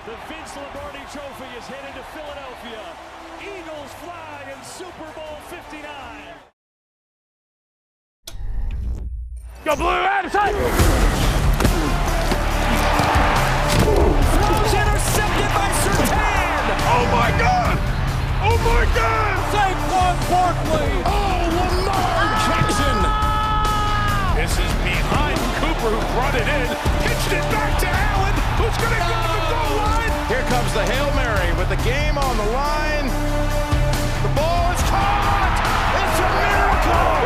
The Vince Lombardi Trophy is headed to Philadelphia. Eagles fly in Super Bowl 59. Go Blue, outside! Throws intercepted by Surtain! Oh my God! Oh my God! Saquon Barkley! Oh, Lamar Jackson! This is behind Cooper, who brought it in, pitched it back to Allen, who's going to go to the goal line. Here comes the Hail Mary with the game on the line. The ball is caught. It's a miracle.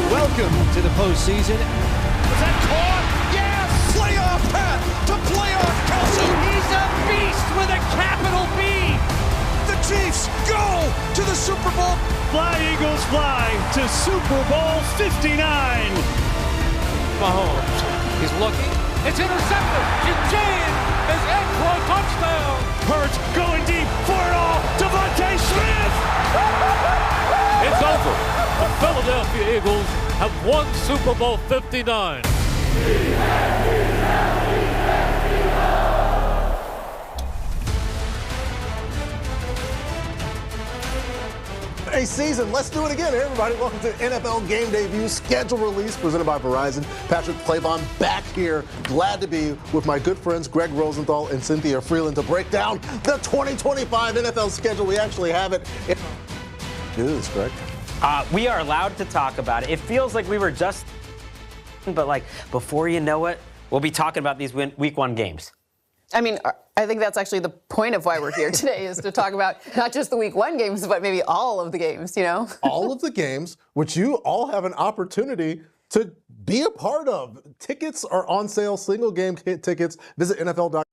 Welcome to the postseason. Was that caught? Yes. Playoff path to playoff Kelsey. He's a beast with a capital B. The Chiefs go to the Super Bowl. Fly Eagles fly to Super Bowl 59. Mahomes is looking. It's intercepted. It's jammed. It's in for a touchdown. Hurts going deep for it all. Devontae Smith. It's over. The Philadelphia Eagles have won Super Bowl 59. A season. Let's do it again. Hey, everybody. Welcome to NFL Game Debut Schedule Release presented by Verizon. Patrick Claybon back here. Glad to be with my good friends Greg Rosenthal and Cynthia Freeland to break down the 2025 NFL schedule. We actually have it. Do this, Greg. We are allowed to talk about it. It feels like we were just, but like before you know it, we'll be talking about these week one games. I mean, I think that's actually the point of why we're here today is to talk about not just the week one games, but maybe all of the games, you know? All of the games, which you all have an opportunity to be a part of. Tickets are on sale, single game tickets. Visit NFL.com.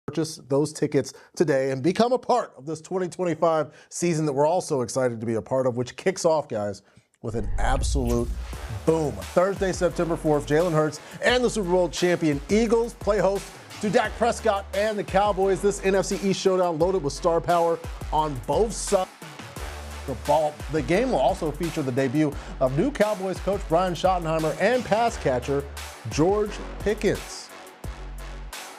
Purchase those tickets today and become a part of this 2025 season that we're all so excited to be a part of, which kicks off, guys, with an absolute boom. Thursday, September 4th, Jalen Hurts and the Super Bowl champion Eagles play host to Dak Prescott and the Cowboys. This NFC East showdown loaded with star power on both sides of the ball. The game will also feature the debut of new Cowboys coach Brian Schottenheimer and pass catcher George Pickens.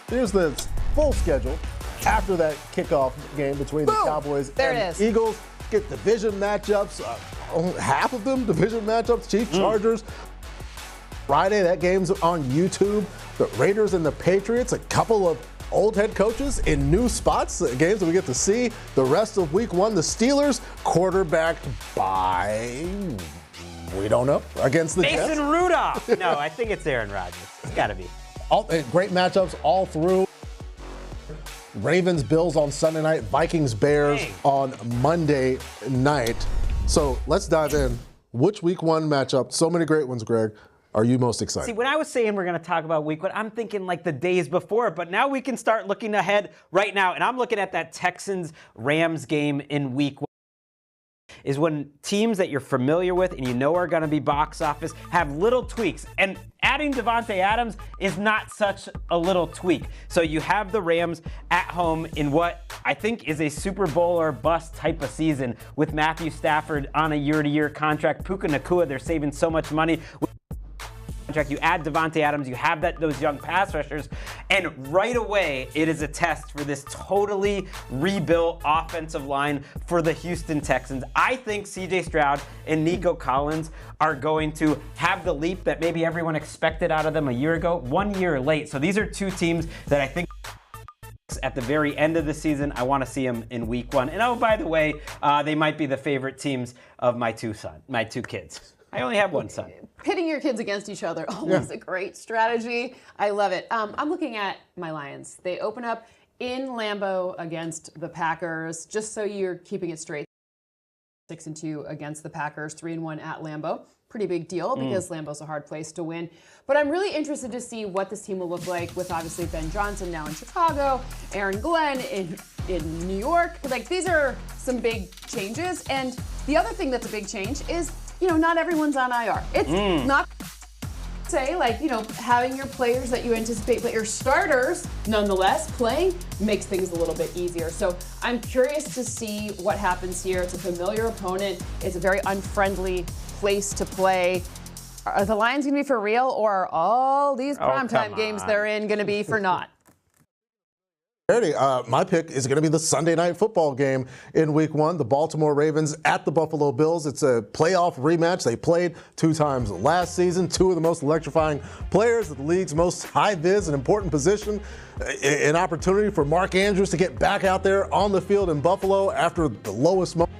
Here's the full schedule after that kickoff game between the Cowboys and the Eagles. Get division matchups, half of them division matchups, Chiefs, Chargers. Friday, that game's on YouTube. The Raiders and the Patriots, a couple of old head coaches in new spots, games that we get to see. The rest of week one, the Steelers, quarterbacked by, we don't know, against the Jets. Mason Rudolph. No, I think it's Aaron Rodgers. It's got to be. Great matchups all through. Ravens, Bills on Sunday night, Vikings, Bears on Monday night. So let's dive in. Which week one matchup, so many great ones, Greg, are you most excited? See, when I was saying we're going to talk about week one, I'm thinking like the days before, but now we can start looking ahead right now. And I'm looking at that Texans-Rams game in week one. Is when teams that you're familiar with and you know are going to be box office have little tweaks. And adding Davante Adams is not such a little tweak. So you have the Rams at home in what I think is a Super Bowl or bust type of season with Matthew Stafford on a year-to-year contract. Puka Nacua, they're saving so much money. You add Davante Adams, you have those young pass rushers, and right away it is a test for this totally rebuilt offensive line for the Houston Texans. I think C.J. Stroud and Nico Collins are going to have the leap that maybe everyone expected out of them a year ago, 1 year late. So these are two teams that I think at the very end of the season, I want to see them in week one. And oh, by the way, they might be the favorite teams of my two kids. I only have one son. Pitting your kids against each other, always a great strategy. I love it. I'm looking at my Lions. They open up in Lambeau against the Packers, just so you're keeping it straight. 6-2 against the Packers, 3-1 at Lambeau. Pretty big deal because Lambeau's a hard place to win. But I'm really interested to see what this team will look like with obviously Ben Johnson now in Chicago, Aaron Glenn in New York. Like, these are some big changes. And the other thing that's a big change is, you know, not everyone's on IR. It's not say like, you know, having your players that you anticipate, but your starters nonetheless playing makes things a little bit easier. So I'm curious to see what happens here. It's a familiar opponent. It's a very unfriendly place to play. Are the Lions going to be for real, or are all these primetime games they're in going to be for naught? My pick is going to be the Sunday Night Football game in Week 1. The Baltimore Ravens at the Buffalo Bills. It's a playoff rematch. They played 2 times last season. 2 of the most electrifying players at the league's most high-vis and important position. An opportunity for Mark Andrews to get back out there on the field in Buffalo after the lowest moment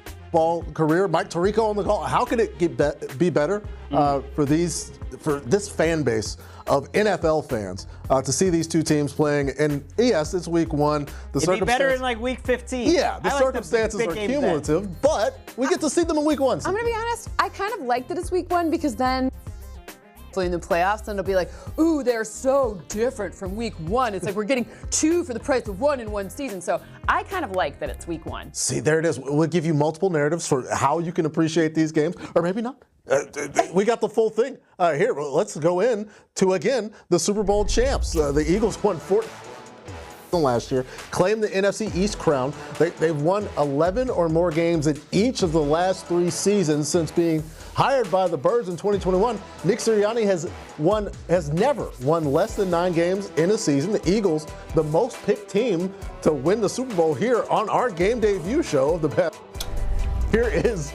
of ball career. Mike Tirico on the call. How could it be better for this fan base of NFL fans to see these 2 teams playing? And yes, it's Week 1. It'd be better in like Week 15. Yeah, the circumstances are cumulative, but we get to see them in Week 1. I'm going to be honest. I kind of like that it's Week 1 because then in the playoffs, then it'll be like, ooh, they're so different from Week 1. It's like we're getting 2 for the price of 1 in one season. So I kind of like that it's Week 1. See, there it is. We'll give you multiple narratives for how you can appreciate these games, or maybe not. We got the full thing. Here, let's go in to, again, the Super Bowl champs. The Eagles won 14 last year, claimed the NFC East crown. They've won 11 or more games in each of the last 3 seasons since being hired by the Birds in 2021. Nick Sirianni has never won less than 9 games in a season. The Eagles, the most picked team to win the Super Bowl here on our game day view show of the past. Here is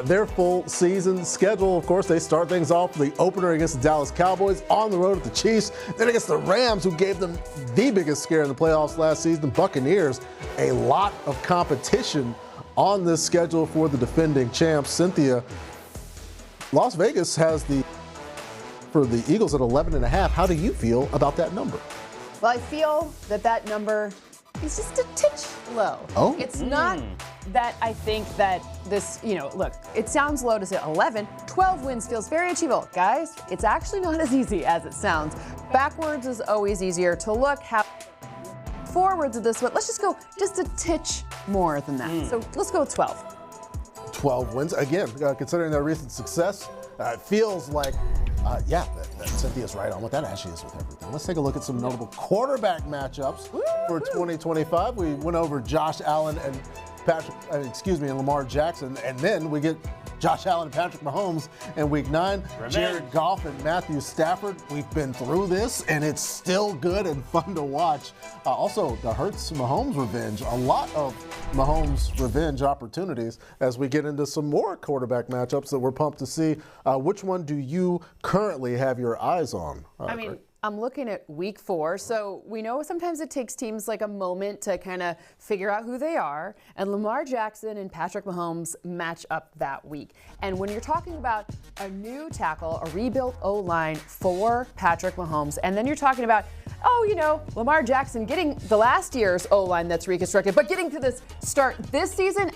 their full season schedule. Of course, they start things off with the opener against the Dallas Cowboys, on the road at the Chiefs, then against the Rams, who gave them the biggest scare in the playoffs last season, the Buccaneers. A lot of competition on this schedule for the defending champs. Cynthia, Las Vegas has for the Eagles at 11.5. How do you feel about that number? Well, I feel that number is just a titch low. Oh? It's not that I think that this, look, it sounds low to say 11. 12 wins feels very achievable. Guys, it's actually not as easy as it sounds. Backwards is always easier to look. Forwards of this one, let's just go just a titch more than that. So let's go with 12. 12 wins. Again, considering their recent success, it feels like, that Cynthia's right on what that actually is with everything. Let's take a look at some notable quarterback matchups for 2025. We went over Josh Allen and Lamar Jackson, and then we get Josh Allen and Patrick Mahomes in Week 9. Jared Goff and Matthew Stafford. We've been through this, and it's still good and fun to watch. Also, the Hurts-Mahomes revenge. A lot of Mahomes revenge opportunities as we get into some more quarterback matchups that we're pumped to see. Which one do you currently have your eyes on? I'm looking at Week 4, so we know sometimes it takes teams like a moment to kind of figure out who they are, and Lamar Jackson and Patrick Mahomes match up that week. And when you're talking about a new tackle, a rebuilt O-line for Patrick Mahomes, and then you're talking about, Lamar Jackson getting the last year's O-line that's reconstructed, but getting to this start this season,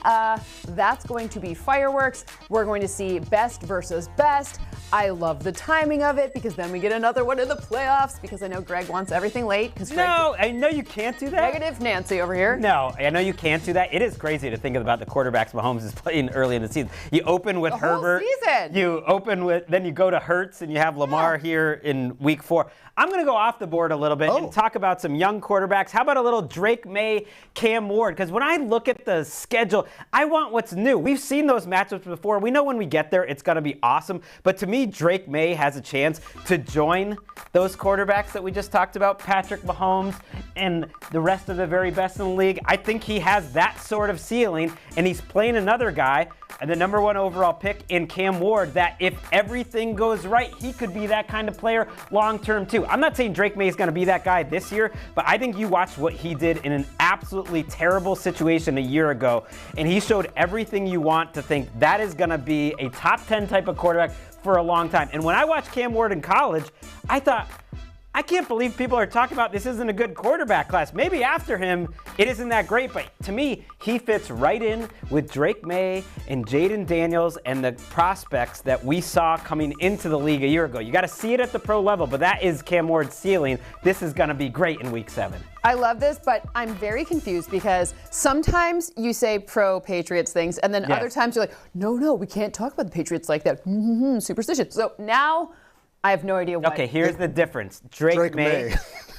that's going to be fireworks. We're going to see best versus best. I love the timing of it because then we get another one in the playoffs because I know Greg wants everything late. No, I know you can't do that. Negative Nancy over here. No, I know you can't do that. It is crazy to think about the quarterbacks Mahomes is playing early in the season. You open with Herbert. Season. Then you go to Hurts and you have Lamar here in Week 4. I'm going to go off the board a little bit and talk about some young quarterbacks. How about a little Drake May, Cam Ward? Because when I look at the schedule, I want what's new. We've seen those matchups before. We know when we get there, it's going to be awesome. But to me, Drake May has a chance to join those quarterbacks that we just talked about, Patrick Mahomes and the rest of the very best in the league. I think he has that sort of ceiling, and he's playing another guy, and the number 1 overall pick in Cam Ward, that if everything goes right, he could be that kind of player long-term too. I'm not saying Drake May is going to be that guy this year, but I think you watched what he did in an absolutely terrible situation a year ago, and he showed everything you want to think that is going to be a top 10 type of quarterback for a long time. And when I watched Cam Ward in college, I thought, I can't believe people are talking about this isn't a good quarterback class. Maybe after him, it isn't that great, but to me, he fits right in with Drake May and Jaden Daniels and the prospects that we saw coming into the league a year ago. You got to see it at the pro level, but that is Cam Ward's ceiling. This is going to be great in Week 7. I love this, but I'm very confused because sometimes you say pro-Patriots things, and then other times you're like, no, we can't talk about the Patriots like that. Superstition. So now I have no idea what. Okay, here's the difference. Drake May.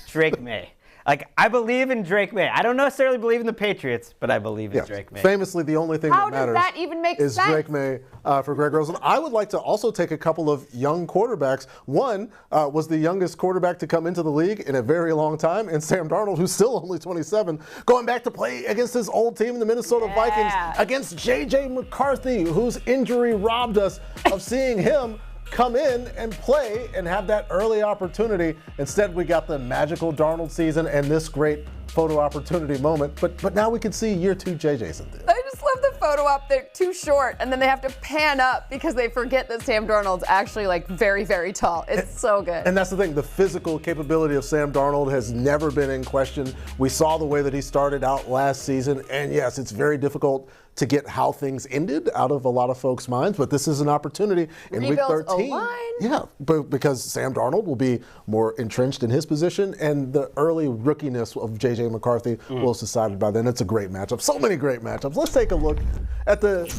Drake May. Like, I believe in Drake May. I don't necessarily believe in the Patriots, but I believe in Drake May. Famously, the only thing that matters that even make is sense? Drake May for Greg Rosen. I would like to also take a couple of young quarterbacks. One was the youngest quarterback to come into the league in a very long time, and Sam Darnold, who's still only 27, going back to play against his old team, the Minnesota Vikings, against J.J. McCarthy, whose injury robbed us of seeing him come in and play and have that early opportunity. Instead, we got the magical Darnold season and this great photo opportunity moment. But now we can see year 2 JJ's in there. I just love the photo op. They're too short, and then they have to pan up because they forget that Sam Darnold's actually like very, very tall. It's so good. And that's the thing. The physical capability of Sam Darnold has never been in question. We saw the way that he started out last season, and yes, it's very difficult to get how things ended out of a lot of folks' minds, but this is an opportunity in week 13. O-line. Yeah, but because Sam Darnold will be more entrenched in his position, and the early rookiness of J.J. McCarthy will have decided by then. It's a great matchup. So many great matchups. Let's take a look at the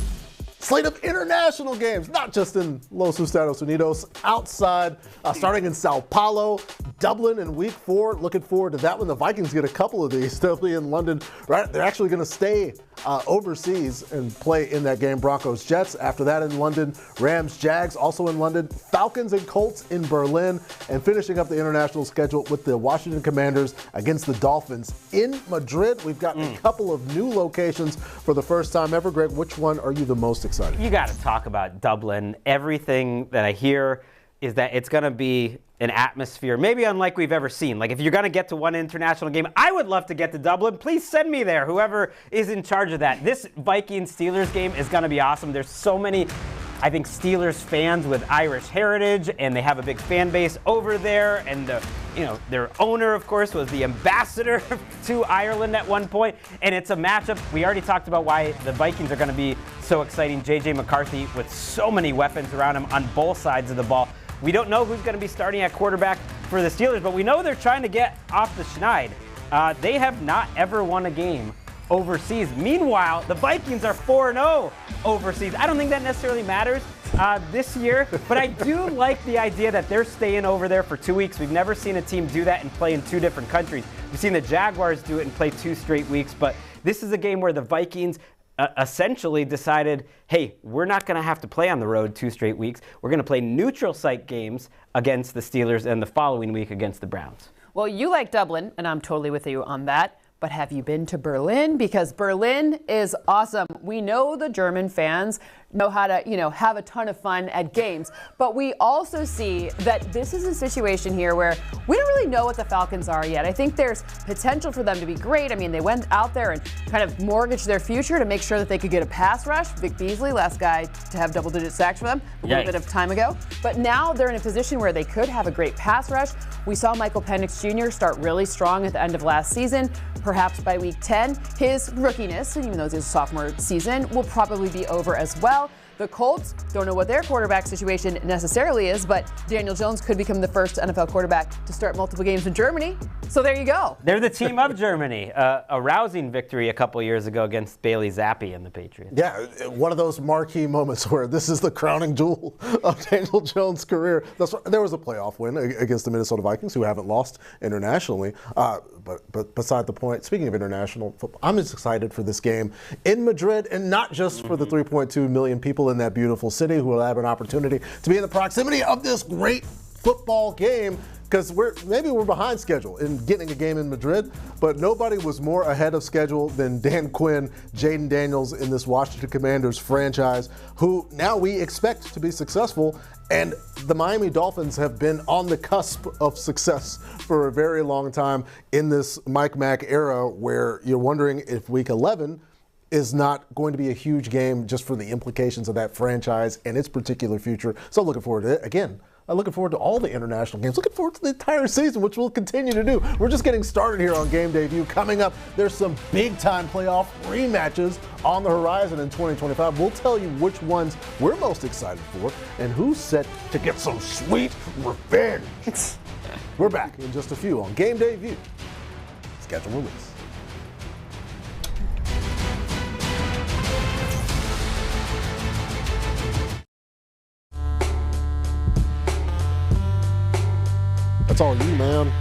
slate of international games, not just in Los Estados Unidos, outside, starting in Sao Paulo, Dublin in week 4. Looking forward to that one. The Vikings get a couple of these. They'll be in London, right? They're actually going to stay overseas and play in that game. Broncos Jets. After that in London, Rams Jags also in London, Falcons and Colts in Berlin, and finishing up the international schedule with the Washington Commanders against the Dolphins in Madrid. We've got a couple of new locations for the first time ever. Greg, which one are you the most excited? You got to talk about Dublin. Everything that I hear is that it's going to be an atmosphere maybe unlike we've ever seen. Like, if you're going to get to one international game, I would love to get to Dublin. Please send me there, whoever is in charge of that. This Vikings-Steelers game is going to be awesome. There's so many, I think, Steelers fans with Irish heritage, and they have a big fan base over there. And their owner, of course, was the ambassador to Ireland at one point. And it's a matchup. We already talked about why the Vikings are going to be so exciting. J.J. McCarthy with so many weapons around him on both sides of the ball. We don't know who's going to be starting at quarterback for the Steelers, but we know they're trying to get off the schneid. They have not ever won a game overseas. Meanwhile, the Vikings are 4-0 overseas. I don't think that necessarily matters this year, but I do like the idea that they're staying over there for 2 weeks. We've never seen a team do that and play in 2 different countries. We've seen the Jaguars do it and play 2 straight weeks, but this is a game where the Vikings essentially decided, hey, we're not going to have to play on the road 2 straight weeks. We're going to play neutral site games against the Steelers and the following week against the Browns. Well, you like Dublin, and I'm totally with you on that. But have you been to Berlin? Because Berlin is awesome. We know the German fans know how to, have a ton of fun at games. But we also see that this is a situation here where we don't really know what the Falcons are yet. I think there's potential for them to be great. I mean, they went out there and kind of mortgaged their future to make sure that they could get a pass rush. Vic Beasley, last guy to have double-digit sacks for them a little bit of time ago. But now they're in a position where they could have a great pass rush. We saw Michael Penix Jr. start really strong at the end of last season. Perhaps by week 10, his rookiness, even though it's his sophomore season, will probably be over as well. The Colts don't know what their quarterback situation necessarily is, but Daniel Jones could become the first NFL quarterback to start multiple games in Germany. So there you go. They're the team of Germany. A rousing victory a couple years ago against Bailey Zappi and the Patriots. Yeah, one of those marquee moments where this is the crowning jewel of Daniel Jones' career. There was a playoff win against the Minnesota Vikings, who haven't lost internationally. But beside the point, speaking of international football, I'm just excited for this game in Madrid, and not just for the 3.2 million people in that beautiful city who will have an opportunity to be in the proximity of this great football game, because we're behind schedule in getting a game in Madrid, but nobody was more ahead of schedule than Dan Quinn, Jaden Daniels in this Washington Commanders franchise, who now we expect to be successful. And the Miami Dolphins have been on the cusp of success for a very long time in this Mike Mack era, where you're wondering if Week 11 is not going to be a huge game just for the implications of that franchise and its particular future. So looking forward to it. Again, I'm looking forward to all the international games. Looking forward to the entire season, which we'll continue to do. We're just getting started here on Game Day View. Coming up, there's some big-time playoff rematches on the horizon in 2025. We'll tell you which ones we're most excited for and who's set to get some sweet revenge. We're back in just a few on Game Day View. Schedule release. That's all you, man.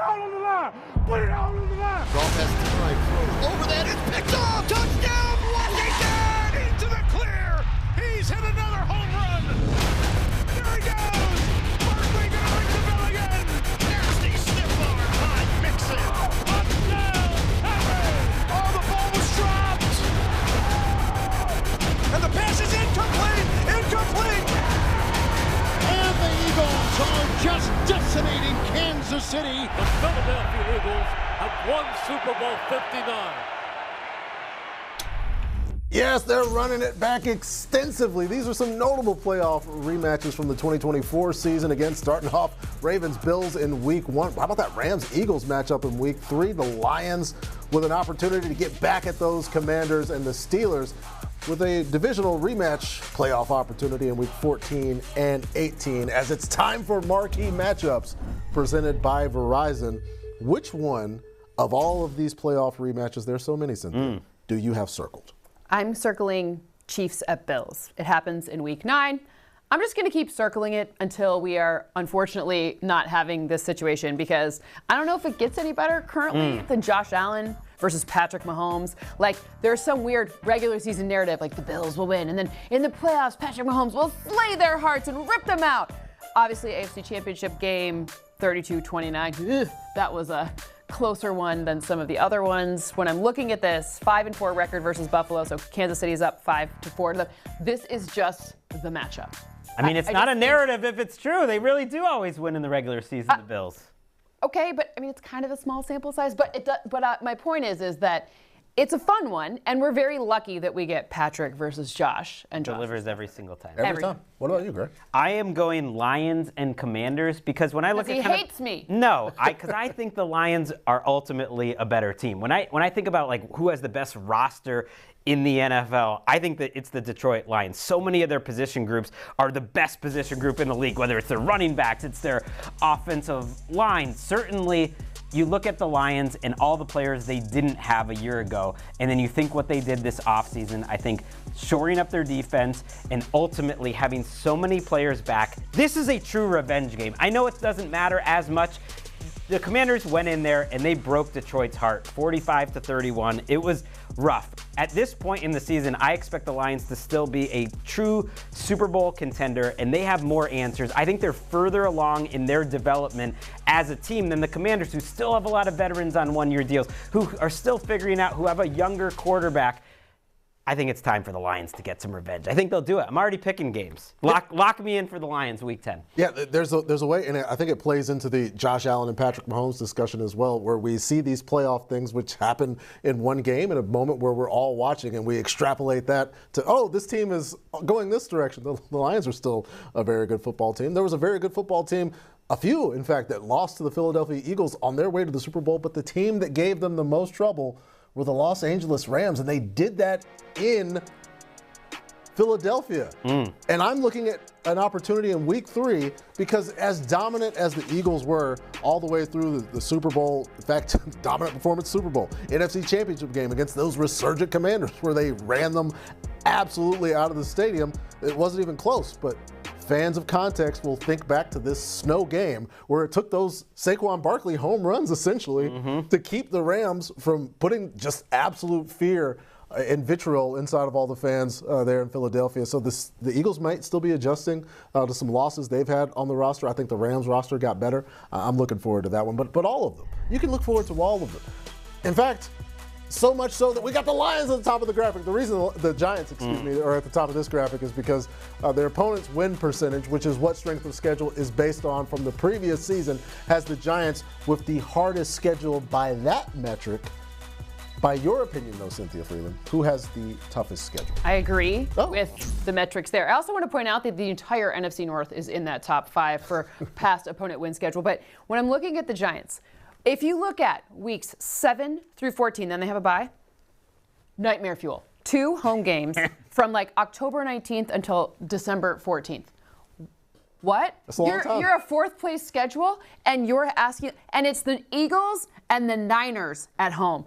out on the line. Put it out on the line. Goff has time. Throws over that. It's picked off. Touchdown, Washington! Into the clear. He's hit another home run. There he goes. Barkley gonna ring the bell again. Nasty stiff arm by Mixon. Touchdown, Harry. Oh, the ball was dropped. And the pass is incomplete. Incomplete. And the Eagles are just decimating Kansas City. The Philadelphia Eagles have won Super Bowl 59. Yes, they're running it back extensively. These are some notable playoff rematches from the 2024 season. Again, starting off Ravens Bills in week 1. How about that Rams Eagles matchup in week 3? The Lions with an opportunity to get back at those Commanders, and the Steelers with a divisional rematch playoff opportunity in week 14 and 18. As it's time for marquee matchups presented by Verizon, which one of all of these playoff rematches, there's so many, Cynthia, do you have circled? I'm circling Chiefs at Bills. It happens in week 9. I'm just going to keep circling it until we are unfortunately not having this situation, because I don't know if it gets any better currently than Josh Allen versus Patrick Mahomes. Like, there's some weird regular season narrative, like the Bills will win, and then in the playoffs, Patrick Mahomes will slay their hearts and rip them out. Obviously, AFC Championship game, 32-29. That was a closer one than some of the other ones. When I'm looking at this, 5-4 record versus Buffalo, so Kansas City is up 5-4. This is just the matchup. I mean, it's not a narrative if it's true. They really do always win in the regular season, the Bills. Okay, but I mean, it's kind of a small sample size. But my point is that it's a fun one, and we're very lucky that we get Patrick versus Josh, and Josh delivers every single time. Every time. What about you, Greg? I am going Lions and Commanders, because when I look at he hates me. No, because I think the Lions are ultimately a better team. When I think about like who has the best roster in the NFL, I think that it's the Detroit Lions. So many of their position groups are the best position group in the league, whether it's their running backs, it's their offensive line. Certainly, you look at the Lions and all the players they didn't have a year ago, and then you think what they did this offseason. I think shoring up their defense and ultimately having so many players back. This is a true revenge game. I know it doesn't matter as much. The Commanders went in there and they broke Detroit's heart, 45-31. It was rough. At this point in the season, I expect the Lions to still be a true Super Bowl contender, and they have more answers. I think they're further along in their development as a team than the Commanders, who still have a lot of veterans on one-year deals, who are still figuring out, who have a younger quarterback. I think it's time for the Lions to get some revenge. I think they'll do it. I'm already picking games. Lock me in for the Lions week 10. Yeah, there's a way, and I think it plays into the Josh Allen and Patrick Mahomes discussion as well, where we see these playoff things which happen in one game in a moment where we're all watching, and we extrapolate that to, oh, this team is going this direction. The Lions are still a very good football team. There was a very good football team, a few, in fact, that lost to the Philadelphia Eagles on their way to the Super Bowl, but the team that gave them the most trouble were the Los Angeles Rams, and they did that in Philadelphia. And I'm looking at an opportunity in week 3, because as dominant as the Eagles were all the way through the Super Bowl, in fact, dominant performance Super Bowl, NFC Championship game against those resurgent Commanders where they ran them absolutely out of the stadium, it wasn't even close. But fans of context will think back to this snow game where it took those Saquon Barkley home runs essentially to keep the Rams from putting just absolute fear and vitriol inside of all the fans there in Philadelphia. So the Eagles might still be adjusting to some losses they've had on the roster. I think the Rams roster got better. I'm looking forward to that one. But all of them. You can look forward to all of them. In fact, so much so that we got the Lions at the top of the graphic. The reason the Giants, are at the top of this graphic is because their opponent's win percentage, which is what strength of schedule is based on from the previous season, has the Giants with the hardest schedule by that metric. By your opinion, though, Cynthia Freeland, who has the toughest schedule? I agree with the metrics there. I also want to point out that the entire NFC North is in that top 5 for past opponent win schedule. But when I'm looking at the Giants, if you look at weeks 7 through 14, then they have a bye, nightmare fuel. 2 home games from like October 19th until December 14th. What? That's a long time. You're a 4th place schedule, and you're asking, and it's the Eagles and the Niners at home.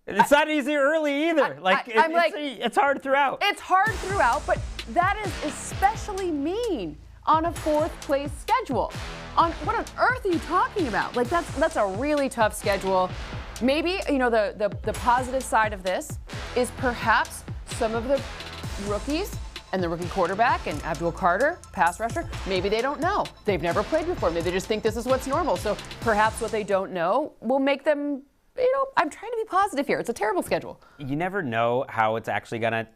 It's not easy early either. It's hard throughout. It's hard throughout, but that is especially mean on a 4th place schedule. What on earth are you talking about? Like that's a really tough schedule. Maybe, the positive side of this is perhaps some of the rookies and the rookie quarterback and Abdul Carter, pass rusher, maybe they don't know. They've never played before. Maybe they just think this is what's normal. So perhaps what they don't know will make them, I'm trying to be positive here. It's a terrible schedule. You never know how it's actually going to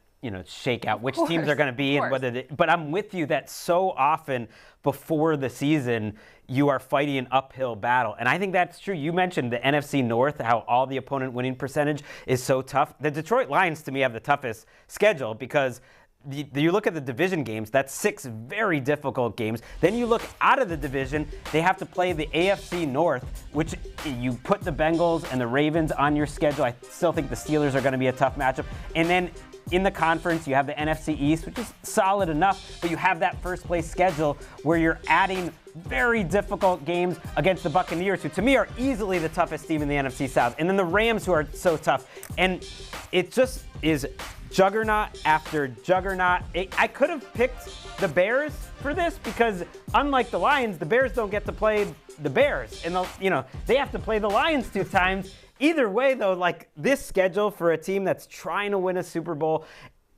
shake out, which teams are going to be and whether but I'm with you that so often before the season, you are fighting an uphill battle. And I think that's true. You mentioned the NFC North, how all the opponent winning percentage is so tough. The Detroit Lions, to me, have the toughest schedule because you look at the division games, that's 6 very difficult games. Then you look out of the division, they have to play the AFC North, which you put the Bengals and the Ravens on your schedule. I still think the Steelers are going to be a tough matchup. And then in the conference, you have the NFC East, which is solid enough, but you have that first place schedule where you're adding very difficult games against the Buccaneers, who to me are easily the toughest team in the NFC South. And then the Rams, who are so tough. And it just is juggernaut after juggernaut. I could have picked the Bears for this because unlike the Lions, the Bears don't get to play the Bears. And they have to play the Lions 2 times. Either way, though, like this schedule for a team that's trying to win a Super Bowl,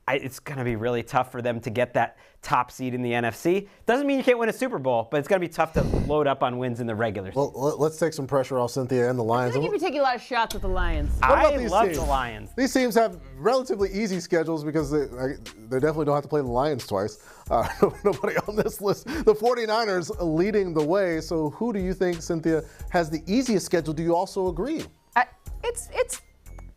it's going to be really tough for them to get that top seed in the NFC. Doesn't mean you can't win a Super Bowl, but it's going to be tough to load up on wins in the regular season. Well, let's take some pressure off Cynthia and the Lions. I think you've been taking a lot of shots at the Lions. I love the Lions. These teams have relatively easy schedules because they definitely don't have to play the Lions twice. Nobody on this list. The 49ers leading the way. So who do you think, Cynthia, has the easiest schedule? Do you also agree? It's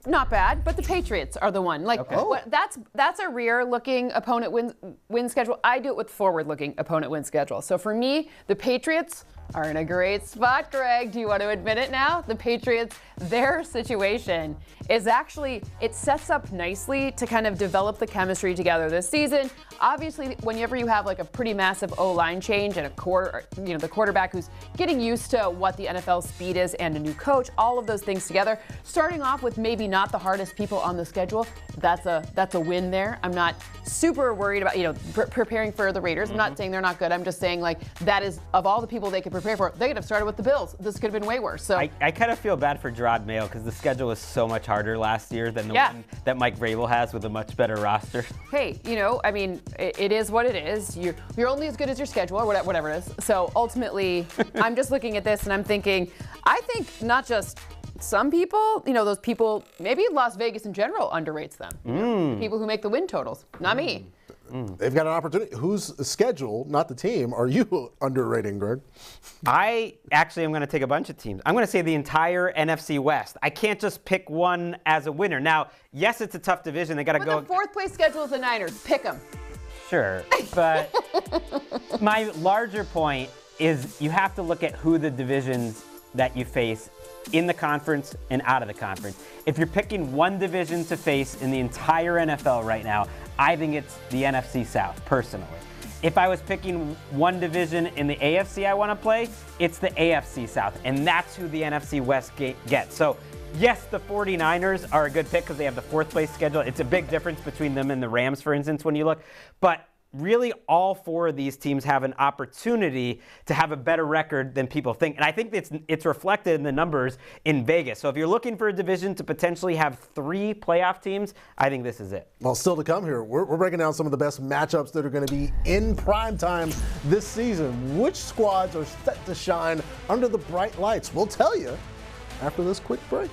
not bad, but the Patriots are the one. That's a rear-looking opponent win schedule. I do it with forward-looking opponent win schedule. So for me, the Patriots are in a great spot, Greg. Do you want to admit it now? The Patriots, their situation is actually, it sets up nicely to kind of develop the chemistry together this season. Obviously, whenever you have like a pretty massive O-line change and the quarterback who's getting used to what the NFL speed is and a new coach, all of those things together, starting off with maybe not the hardest people on the schedule, that's a win there. I'm not super worried about, preparing for the Raiders. I'm not saying they're not good. I'm just saying that is, of all the people they could prepare for, they could have started with the Bills. This could have been way worse. So I kind of feel bad for Gerard Mayo because the schedule was so much harder last year than the one that Mike Vrabel has with a much better roster. Hey, it is what it is. You're only as good as your schedule or whatever it is. So ultimately, I'm just looking at this and I'm thinking, I think not just some people, those people, maybe Las Vegas in general underrates them. People who make the win totals, not me. They've got an opportunity. Whose schedule, not the team, are you underrating, Greg? I actually am going to take a bunch of teams. I'm going to say the entire NFC West. I can't just pick one as a winner. Now, yes, it's a tough division. They got to go. The 4th place schedule is the Niners. Pick them. Sure, but my larger point is you have to look at who the divisions that you face in the conference and out of the conference. If you're picking one division to face in the entire NFL right now, I think it's the NFC South, personally. If I was picking one division in the AFC I want to play, it's the AFC South, and that's who the NFC West gets. So, yes, the 49ers are a good pick because they have the 4th place schedule. It's a big difference between them and the Rams, for instance, when you look. But really, all 4 of these teams have an opportunity to have a better record than people think. And I think it's reflected in the numbers in Vegas. So if you're looking for a division to potentially have 3 playoff teams, I think this is it. Well, still to come here, we're breaking down some of the best matchups that are going to be in primetime this season. Which squads are set to shine under the bright lights? We'll tell you after this quick break.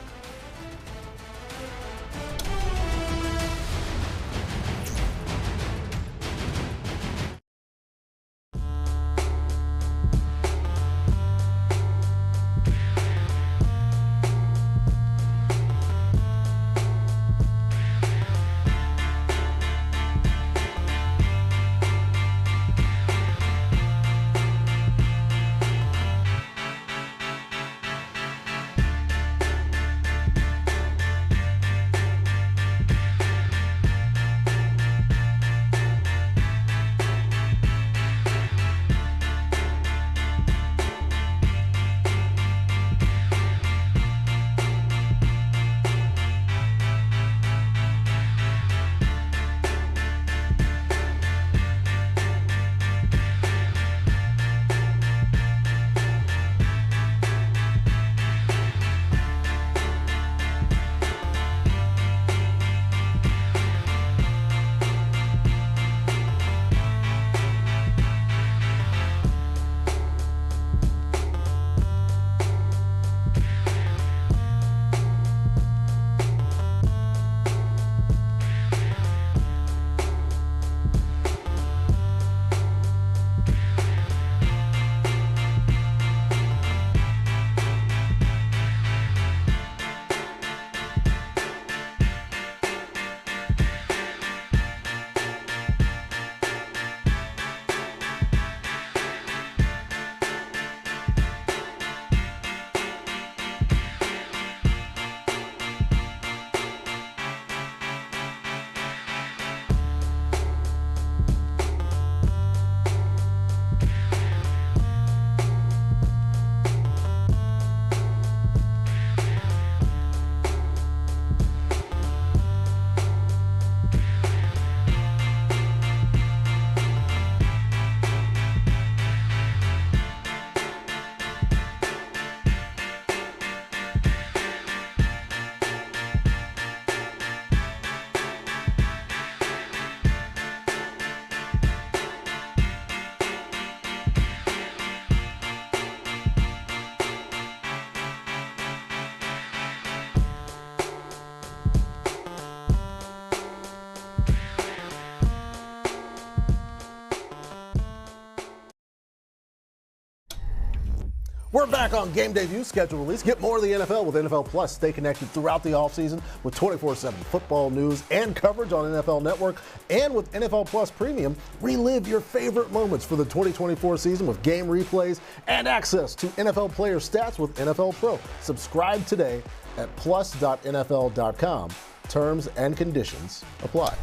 We're back on Game Day View schedule release. Get more of the NFL with NFL Plus. Stay connected throughout the offseason with 24/7 football news and coverage on NFL Network. And with NFL Plus Premium, relive your favorite moments for the 2024 season with game replays and access to NFL player stats with NFL Pro. Subscribe today at plus.nfl.com. Terms and conditions apply.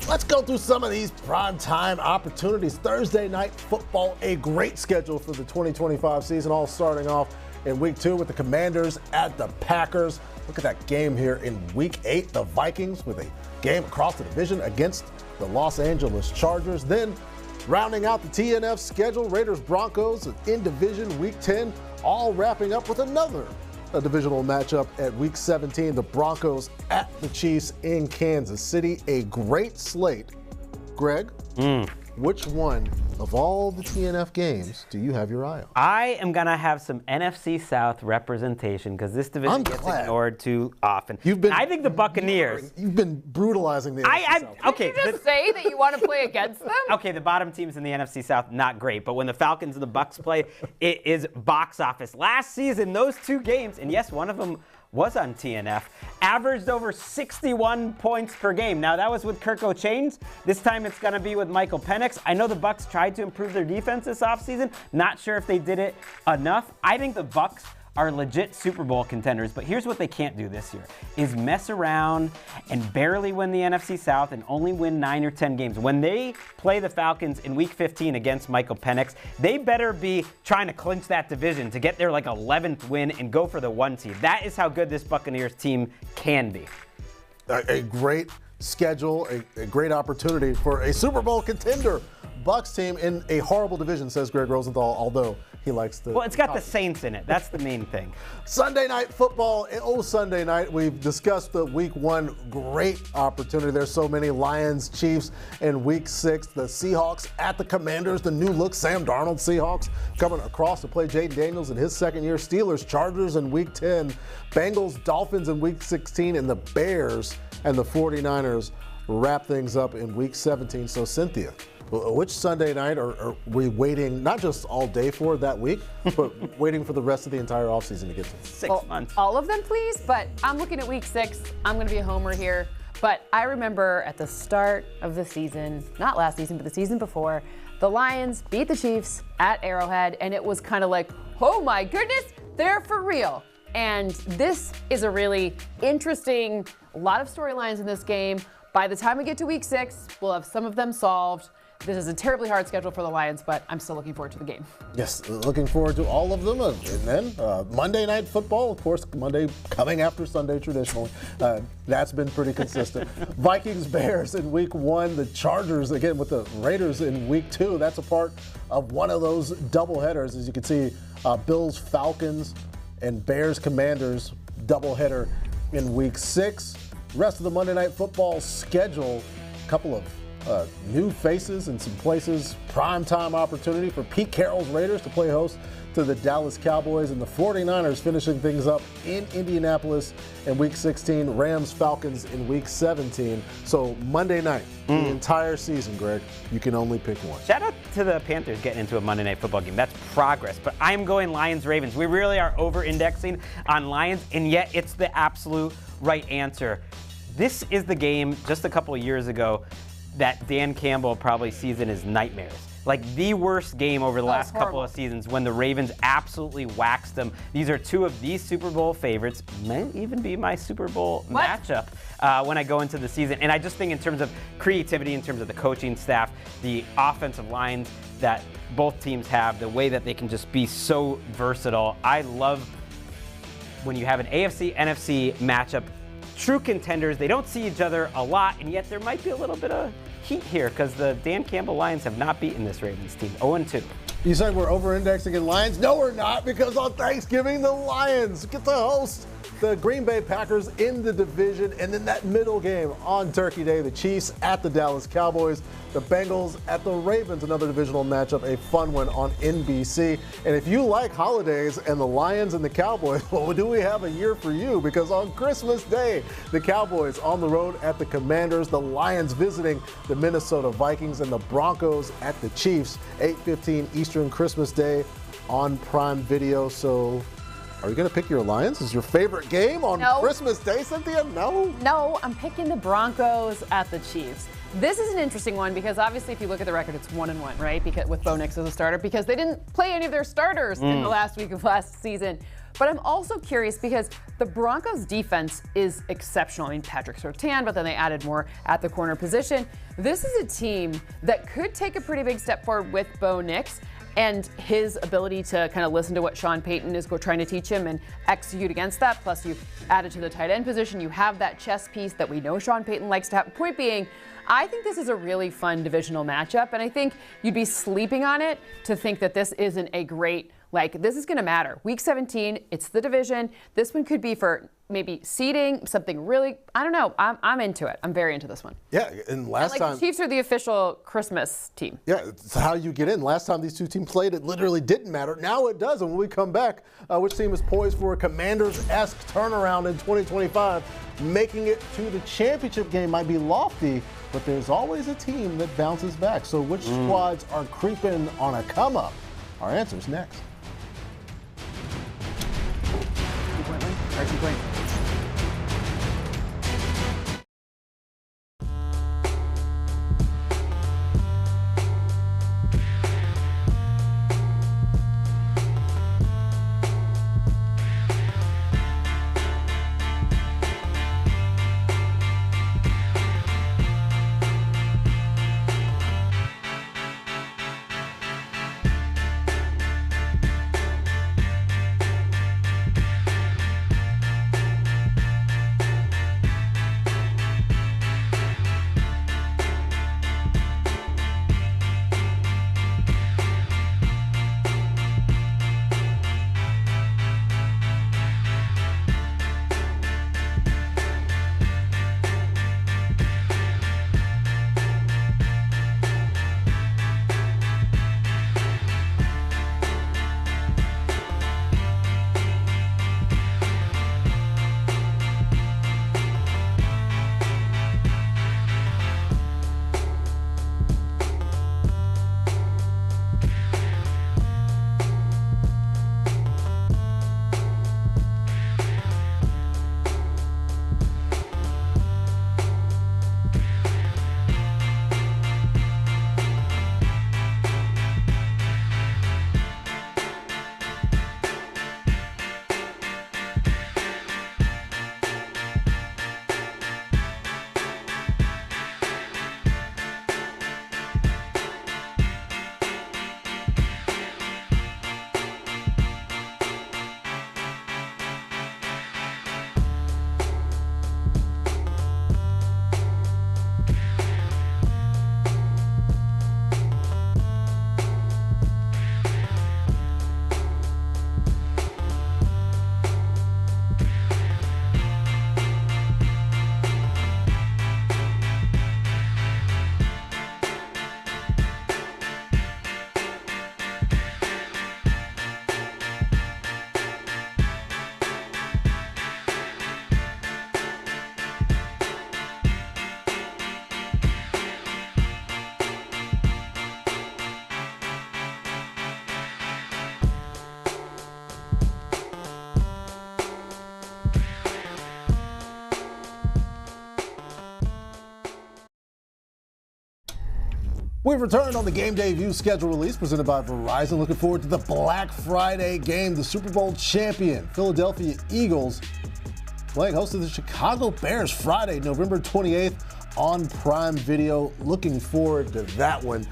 Let's go through some of these primetime opportunities. Thursday night football, a great schedule for the 2025 season, all starting off in week 2 with the Commanders at the Packers. Look at that game here in week 8. The Vikings with a game across the division against the Los Angeles Chargers. Then rounding out the TNF schedule, Raiders Broncos in division week 10, all wrapping up with a divisional matchup at week 17, the Broncos at the Chiefs in Kansas City. A great slate. Greg, which one of all the TNF games do you have your eye on? I am going to have some NFC South representation because this division gets ignored too often. I think the Buccaneers. You've been brutalizing the NFC South. Okay, Did you just say that you want to play against them? Okay, the bottom teams in the NFC South, not great. But when the Falcons and the Bucks play, it is box office. Last season, those 2 games, and yes, one of them was on TNF, averaged over 61 points per game. Now, that was with Kirk O'Chains. This time it's going to be with Michael Penix. I know the Bucks tried to improve their defense this offseason. Not sure if they did it enough. I think the Bucks are legit Super Bowl contenders, but here's what they can't do this year, is mess around and barely win the NFC South and only win 9 or 10 games. When they play the Falcons in Week 15 against Michael Penix, they better be trying to clinch that division to get their 11th win and go for the 1 seed. That is how good this Buccaneers team can be. A great schedule, a great opportunity for a Super Bowl contender. Bucks team in a horrible division, says Greg Rosenthal, although he likes the... Well, it's got the Saints in it. That's the main thing. Sunday night football. Sunday night. We've discussed the week 1 great opportunity. There's so many. Lions, Chiefs in week 6. The Seahawks at the Commanders. The new look Sam Darnold Seahawks coming across to play Jaden Daniels in his second year. Steelers, Chargers in week 10. Bengals, Dolphins in week 16. And the Bears and the 49ers wrap things up in week 17. So, Cynthia, which Sunday night are we waiting, not just all day for that week, but waiting for the rest of the entire offseason to get to? 6 months. All of them, please. But I'm looking at week 6. I'm going to be a homer here. But I remember at the start of the season, not last season, but the season before, the Lions beat the Chiefs at Arrowhead, and it was kind of like, oh my goodness, they're for real. And this is a really interesting, a lot of storylines in this game. By the time we get to week 6, we'll have some of them solved. This is a terribly hard schedule for the Lions, but I'm still looking forward to the game. Yes, looking forward to all of them. And then Monday Night Football, of course, Monday coming after Sunday traditionally. That's been pretty consistent. Vikings, Bears in week 1. The Chargers, again, with the Raiders in week 2. That's a part of one of those doubleheaders. As you can see, Bills, Falcons, and Bears, Commanders doubleheader in week 6. Rest of the Monday Night Football schedule, a couple of new faces in some places. Primetime opportunity for Pete Carroll's Raiders to play host to the Dallas Cowboys, and the 49ers finishing things up in Indianapolis in week 16. Rams, Falcons in week 17. So Monday night, the entire season, Greg, you can only pick one. Shout out to the Panthers getting into a Monday Night Football game. That's progress. But I'm going Lions-Ravens. We really are over-indexing on Lions, and yet it's the absolute right answer. This is the game just a couple of years ago that Dan Campbell probably sees in his nightmares. Like the worst game over the last couple of seasons when the Ravens absolutely waxed them. These are 2 of these Super Bowl favorites, may even be my Super Bowl matchup when I go into the season. And I just think in terms of creativity, in terms of the coaching staff, the offensive lines that both teams have, the way that they can just be so versatile. I love when you have an AFC, NFC matchup. True contenders, they don't see each other a lot, and yet there might be a little bit of heat here because the Dan Campbell Lions have not beaten this Ravens team. 0-2. You said we're over-indexing in Lions? No, we're not, because on Thanksgiving, the Lions get to host the Green Bay Packers in the division, and then that middle game on Turkey Day, the Chiefs at the Dallas Cowboys, the Bengals at the Ravens, another divisional matchup, a fun one on NBC. And if you like holidays and the Lions and the Cowboys, well, do we have a year for you? Because on Christmas Day, the Cowboys on the road at the Commanders, the Lions visiting the Minnesota Vikings, and the Broncos at the Chiefs, 8:15 Eastern Christmas Day on Prime Video. So are you going to pick your Lions as your favorite game on Christmas Day, Cynthia? No? No, I'm picking the Broncos at the Chiefs. This is an interesting one because obviously if you look at the record, it's 1-1, right? Because with Bo Nix as a starter, because they didn't play any of their starters in the last week of last season. But I'm also curious because the Broncos defense is exceptional. I mean, Patrick Surtain, but then they added more at the corner position. This is a team that could take a pretty big step forward with Bo Nix and his ability to kind of listen to what Sean Payton is trying to teach him and execute against that. Plus, you added to the tight end position. You have that chess piece that we know Sean Payton likes to have. Point being, I think this is a really fun divisional matchup, and I think you'd be sleeping on it to think that this isn't a great, this is going to matter. Week 17, it's the division. This one could be for maybe seeding, something really, I don't know. I'm into it. I'm very into this one. Yeah, and last time. The Chiefs are the official Christmas team. Yeah, it's how you get in. Last time these two teams played, it literally didn't matter. Now it does. And when we come back, which team is poised for a Commanders-esque turnaround in 2025? Making it to the championship game might be lofty, but there's always a team that bounces back. So which squads are creeping on a come-up? Our answer's next. We've returned on the Game Day View schedule release presented by Verizon. Looking forward to the Black Friday game. The Super Bowl champion Philadelphia Eagles playing host to the Chicago Bears Friday, November 28th on Prime Video. Looking forward to that one.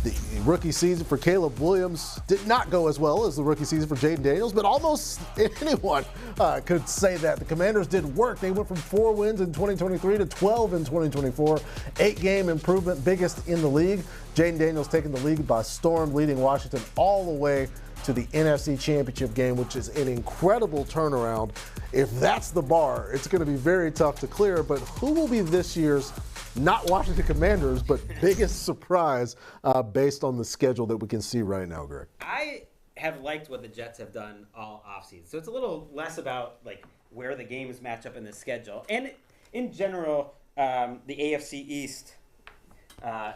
The rookie season for Caleb Williams did not go as well as the rookie season for Jaden Daniels, but almost anyone could say that. The Commanders did work. They went from 4 wins in 2023 to 12 in 2024. 8-game improvement, biggest in the league. Jaden Daniels taking the league by storm, leading Washington all the way to the NFC Championship game, which is an incredible turnaround. If that's the bar, it's going to be very tough to clear. But who will be this year's, not Washington Commanders, but biggest surprise based on the schedule that we can see right now, Greg? I have liked what the Jets have done all offseason. So it's a little less about like where the games match up in the schedule. And in general, the AFC East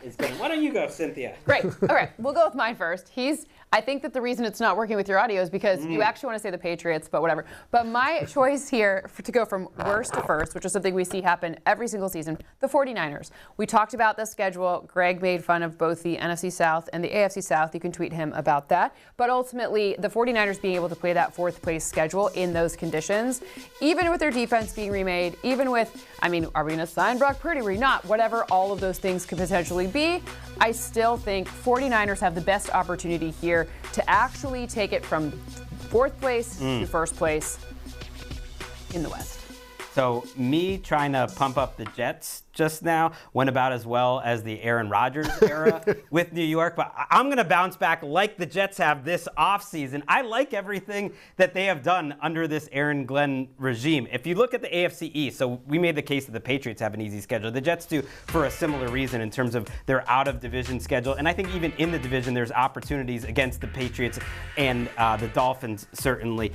is going. Why don't you go, Cynthia? Great. Okay, we'll go with mine first. I think that the reason it's not working with your audio is because you actually want to say the Patriots, but whatever. But my choice here to go from worst to first, which is something we see happen every single season, the 49ers. We talked about the schedule. Greg made fun of both the NFC South and the AFC South. You can tweet him about that. But ultimately, the 49ers being able to play that fourth place schedule in those conditions, even with their defense being remade, even with, are we going to sign Brock Purdy? Are we not? Whatever all of those things could potentially be, I still think 49ers have the best opportunity here to actually take it from fourth place to first place in the West. So me trying to pump up the Jets just now went about as well as the Aaron Rodgers era with New York, but I'm going to bounce back like the Jets have this offseason. I like everything that they have done under this Aaron Glenn regime. If you look at the AFC East, so we made the case that the Patriots have an easy schedule. The Jets do for a similar reason in terms of their out-of-division schedule, and I think even in the division there's opportunities against the Patriots and the Dolphins, certainly.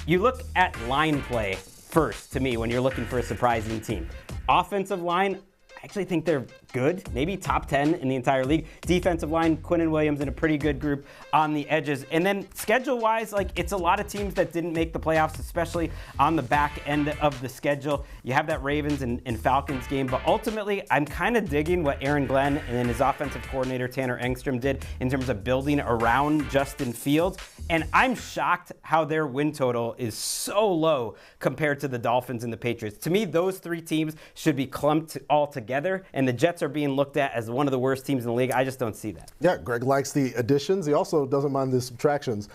You look at line play first, to me, when you're looking for a surprising team. Offensive line, I actually think they're good, maybe top 10 in the entire league. Defensive line, Quinnen Williams in a pretty good group on the edges. And then schedule-wise, it's a lot of teams that didn't make the playoffs, especially on the back end of the schedule. You have that Ravens and Falcons game, but ultimately, I'm kind of digging what Aaron Glenn and then his offensive coordinator, Tanner Engstrom, did in terms of building around Justin Fields. And I'm shocked how their win total is so low compared to the Dolphins and the Patriots. To me, those three teams should be clumped all together, and the Jets are being looked at as one of the worst teams in the league. I just don't see that. Yeah, Greg likes the additions. He also doesn't mind the subtractions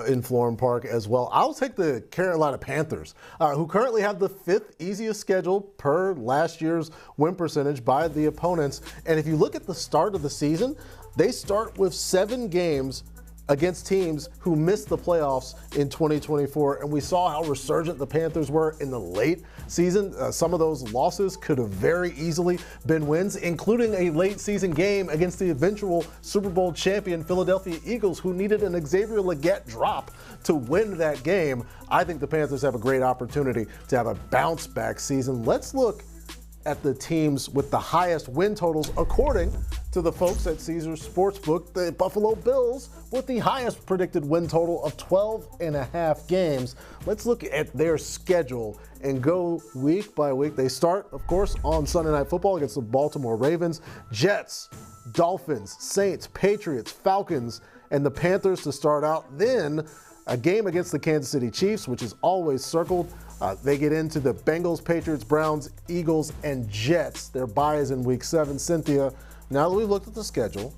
in Florham Park as well. I'll take the Carolina Panthers, who currently have the 5th easiest schedule per last year's win percentage by the opponents. And if you look at the start of the season, they start with 7 games against teams who missed the playoffs in 2024. And we saw how resurgent the Panthers were in the late season. Some of those losses could have very easily been wins, including a late season game against the eventual Super Bowl champion Philadelphia Eagles, who needed an Xavier Legette drop to win that game. I think the Panthers have a great opportunity to have a bounce back season. Let's look at the teams with the highest win totals according to the folks at Caesars Sportsbook. The Buffalo Bills with the highest predicted win total of 12.5 games. Let's look at their schedule and go week by week. They start, of course, on Sunday Night Football against the Baltimore Ravens, Jets, Dolphins, Saints, Patriots, Falcons, and the Panthers to start out. Then a game against the Kansas City Chiefs, which is always circled. They get into the Bengals, Patriots, Browns, Eagles, and Jets. Their bye is in week 7. Cynthia, now that we've looked at the schedule,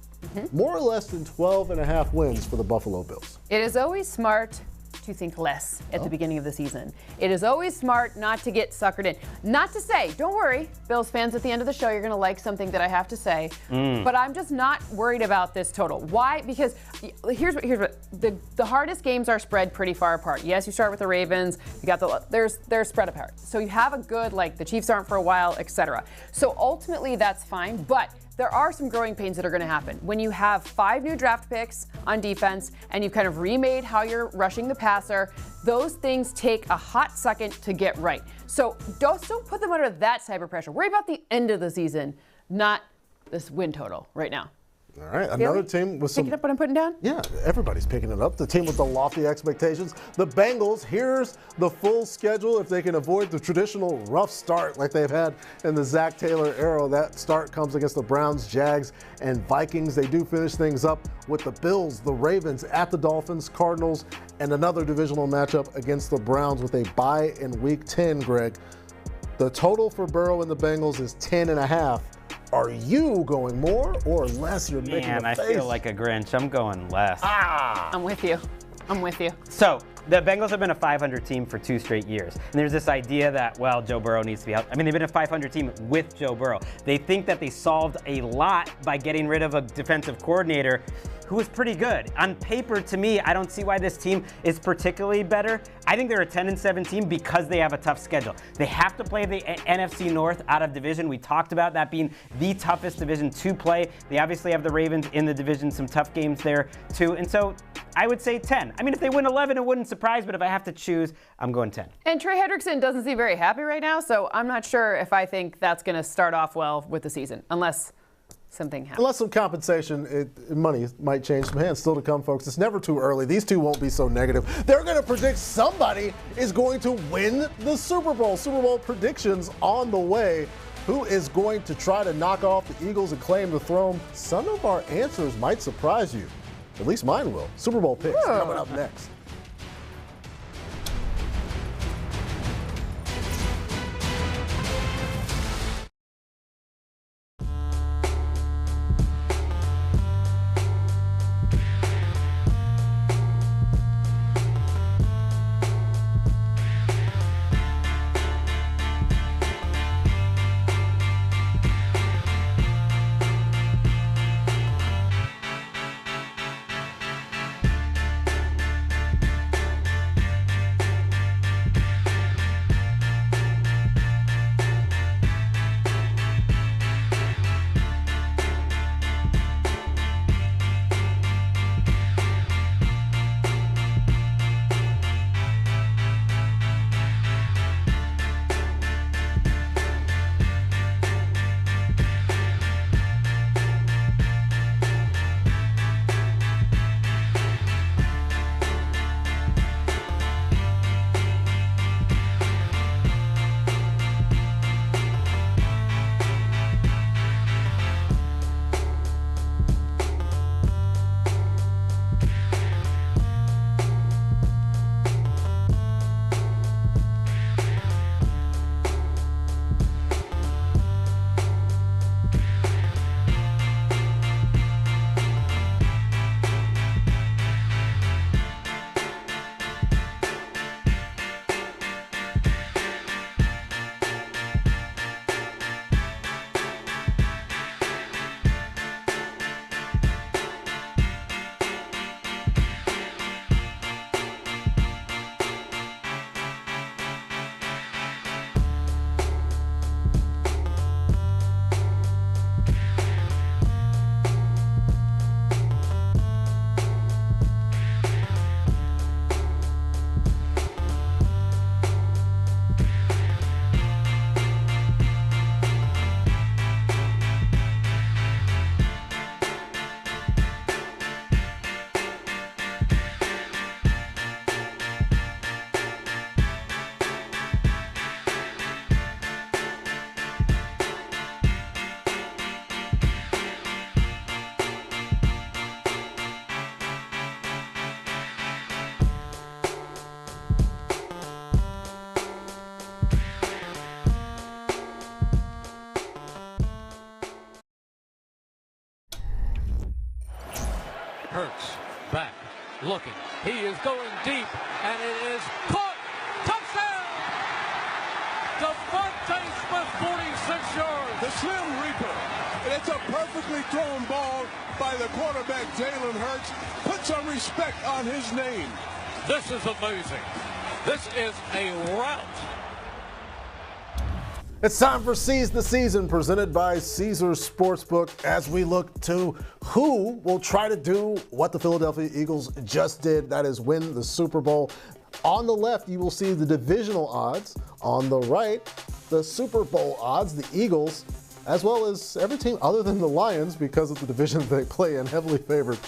more or less than 12.5 wins for the Buffalo Bills. It is always smart to think less at the beginning of the season. It is always smart not to get suckered in. Not to say, don't worry, Bills fans, at the end of the show, you're going to like something that I have to say. But I'm just not worried about this total. Why? Because here's what the hardest games are spread pretty far apart. Yes, you start with the Ravens. You got they're spread apart. So you have a good, the Chiefs aren't for a while, etc. So ultimately, that's fine. But there are some growing pains that are going to happen. When you have 5 new draft picks on defense and you've kind of remade how you're rushing the passer, those things take a hot second to get right. So don't put them under that type of pressure. Worry about the end of the season, not this win total right now. All right, another team with some... Picking up what I'm putting down? Yeah, everybody's picking it up. The team with the lofty expectations. The Bengals, here's the full schedule. If they can avoid the traditional rough start like they've had in the Zach Taylor era, that start comes against the Browns, Jags, and Vikings. They do finish things up with the Bills, the Ravens, at the Dolphins, Cardinals, and another divisional matchup against the Browns with a bye in week 10, Greg. The total for Burrow and the Bengals is 10.5. Are you going more or less? You're making a face. I feel like a Grinch. I'm going less. I'm with you. So The Bengals have been a 500 team for 2 straight years. And there's this idea that, well, Joe Burrow needs to be out. I mean, they've been a 500 team with Joe Burrow. They think that they solved a lot by getting rid of a defensive coordinator who was pretty good. On paper, to me, I don't see why this team is particularly better. I think they're a 10-7 team because they have a tough schedule. They have to play the NFC North out of division. We talked about that being the toughest division to play. They obviously have the Ravens in the division, some tough games there too. And so I would say 10. I mean, if they win 11, it wouldn't surprise, but if I have to choose, I'm going 10. And Trey Hendrickson doesn't seem very happy right now, so I'm not sure if I think that's going to start off well with the season, unless something happens. Unless some compensation, money might change some hands. Still to come, folks. It's never too early. These two won't be so negative. They're going to predict somebody is going to win the Super Bowl. Super Bowl predictions on the way. Who is going to try to knock off the Eagles and claim the throne? Some of our answers might surprise you. At least mine will. Super Bowl picks coming up next. Hurts back, looking. He is going deep, and it is caught. Touchdown! Devontae Smith, 46 yards. The Slim Reaper. And it's a perfectly thrown ball by the quarterback, Jalen Hurts. Put some respect on his name. This is amazing. This is a rout. It's time for Seize the Season, presented by Caesars Sportsbook, as we look to who will try to do what the Philadelphia Eagles just did, that is win the Super Bowl. On the left, you will see the divisional odds. On the right, the Super Bowl odds, the Eagles, as well as every team other than the Lions, because of the division they play in, heavily favored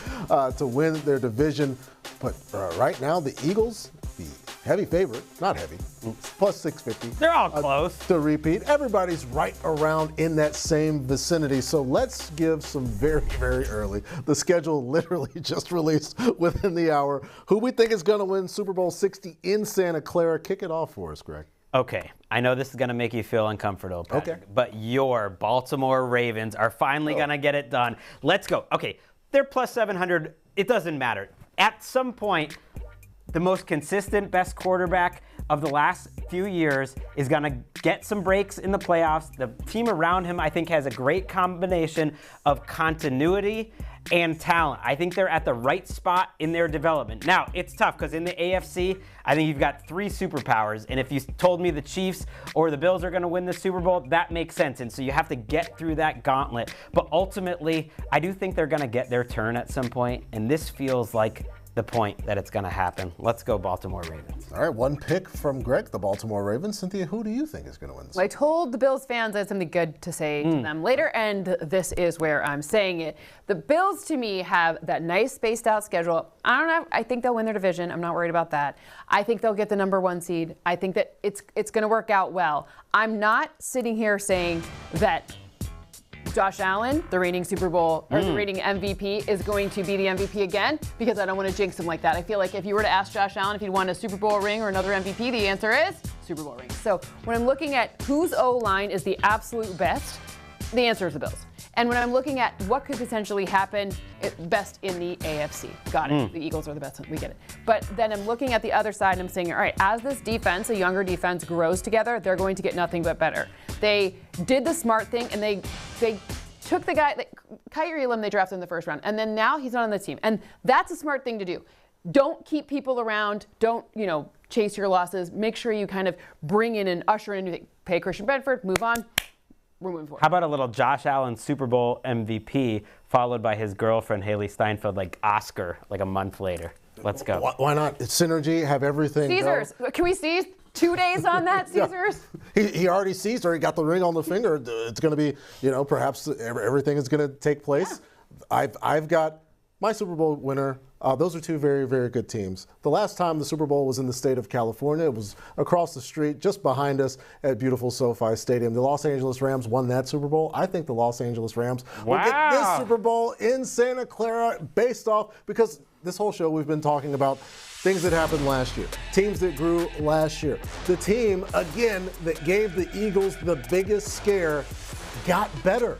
to win their division. But right now, the Eagles, the heavy favorite, not heavy, plus 650. They're all close. To repeat, everybody's right around in that same vicinity. So let's give some very, very early. The schedule literally just released within the hour. Who we think is going to win Super Bowl 60 in Santa Clara. Kick it off for us, Greg. Okay, I know this is going to make you feel uncomfortable, Patrick, okay, but your Baltimore Ravens are finally going to get it done. Let's go. Okay, they're plus 700. It doesn't matter. At some point, the most consistent, best quarterback of the last few years is going to get some breaks in the playoffs. The team around him, I think, has a great combination of continuity and talent. I think they're at the right spot in their development. Now, it's tough because in the AFC, I think you've got three superpowers. And if you told me the Chiefs or the Bills are going to win the Super Bowl, that makes sense. And so you have to get through that gauntlet. But ultimately, I do think they're going to get their turn at some point. And this feels like the point that it's going to happen. Let's go Baltimore Ravens. All right, one pick from Greg, the Baltimore Ravens. Cynthia, who do you think is going to win this? Well, I told the Bills fans I had something good to say to them later, and this is where I'm saying it. The Bills, to me, have that nice spaced out schedule. I don't know. I think they'll win their division. I'm not worried about that. I think they'll get the number 1 seed. I think that it's going to work out well. I'm not sitting here saying that Josh Allen, the reigning Super Bowl or the reigning MVP, is going to be the MVP again, because I don't want to jinx him like that. I feel like if you were to ask Josh Allen if he'd won a Super Bowl ring or another MVP, the answer is Super Bowl ring. So when I'm looking at whose O-line is the absolute best, the answer is the Bills. And when I'm looking at what could potentially happen, best in the AFC. Got it. The Eagles are the best. We get it. But then I'm looking at the other side and I'm saying, all right, as this defense, a younger defense, grows together, they're going to get nothing but better. They did the smart thing, and they took the guy, Kyrie Elam, they drafted in the first round, and then now he's not on the team. And that's a smart thing to do. Don't keep people around. Don't, chase your losses. Make sure you kind of bring in and usher in, pay Christian Benford, move on. We're moving forward. How about a little Josh Allen Super Bowl MVP followed by his girlfriend Haley Steinfeld, like Oscar, like a month later? Let's go. Why not? It's synergy, have everything. Caesars. Can we see 2 days on that, Caesars? Yeah. He already seized her. He got the ring on the finger. It's going to be, perhaps everything is going to take place. Yeah. I've got my Super Bowl winner. Those are two very, very good teams. The last time the Super Bowl was in the state of California, it was across the street, just behind us at beautiful SoFi Stadium. The Los Angeles Rams won that Super Bowl. I think the Los Angeles Rams will get this Super Bowl in Santa Clara based off, because this whole show we've been talking about things that happened last year, teams that grew last year. The team, again, that gave the Eagles the biggest scare got better.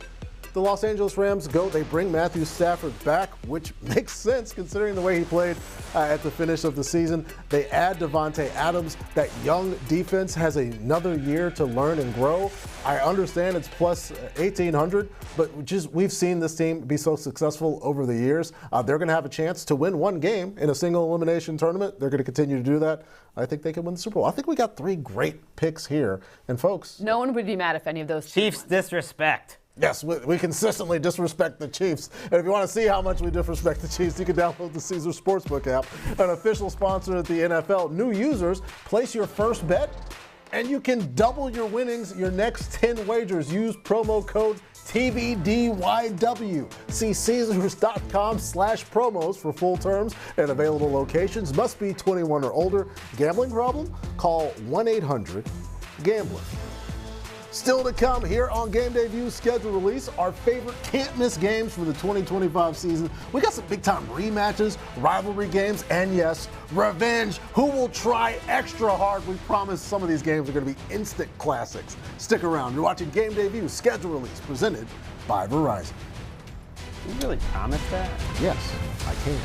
The Los Angeles Rams they bring Matthew Stafford back, which makes sense considering the way he played at the finish of the season. They add Devontae Adams. That young defense has another year to learn and grow. I understand it's plus 1,800, but we've seen this team be so successful over the years. They're going to have a chance to win one game in a single elimination tournament. They're going to continue to do that. I think they can win the Super Bowl. I think we got 3 great picks here. And folks, no one would be mad if any of those Chiefs disrespect. Yes, we consistently disrespect the Chiefs. And if you want to see how much we disrespect the Chiefs, you can download the Caesars Sportsbook app, an official sponsor of the NFL. New users, place your first bet, and you can double your winnings your next 10 wagers. Use promo code TBDYW. See Caesars.com/promos for full terms and available locations. Must be 21 or older. Gambling problem? Call 1-800-GAMBLER. Still to come here on Game Day View's schedule release, our favorite can't-miss games for the 2025 season. We got some big-time rematches, rivalry games, and yes, revenge. Who will try extra hard? We promise some of these games are going to be instant classics. Stick around. You're watching Game Day View's schedule release, presented by Verizon. You really promise that? Yes, I can.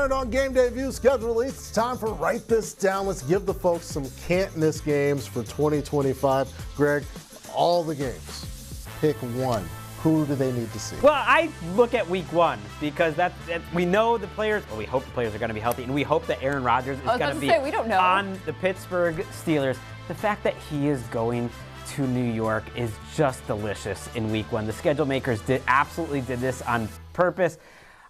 On game day view schedule release, it's time for Write This Down. Let's give the folks some can't miss games for 2025. Greg, all the games, pick one. Who do they need to see? Well, I look at week 1 because we know the players, well, we hope the players are going to be healthy, and we hope that Aaron Rodgers is going to be we don't know. on the Pittsburgh Steelers. The fact that he is going to New York is just delicious in week 1. The schedule makers absolutely did this on purpose.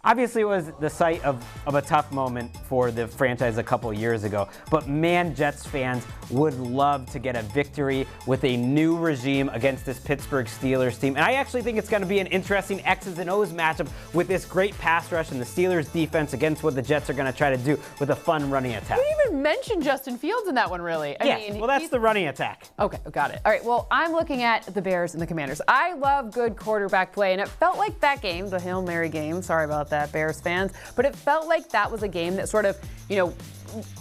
Obviously, it was the site of a tough moment for the franchise a couple years ago, but man, Jets fans would love to get a victory with a new regime against this Pittsburgh Steelers team. And I actually think it's going to be an interesting X's and O's matchup with this great pass rush and the Steelers defense against what the Jets are going to try to do with a fun running attack. We didn't even mention Justin Fields in that one, really. I mean, well, that's the running attack. Okay, got it. All right, well, I'm looking at the Bears and the Commanders. I love good quarterback play, and it felt like that game, the Hail Mary game, sorry about that, Bears fans, but it felt like that was a game that sort of,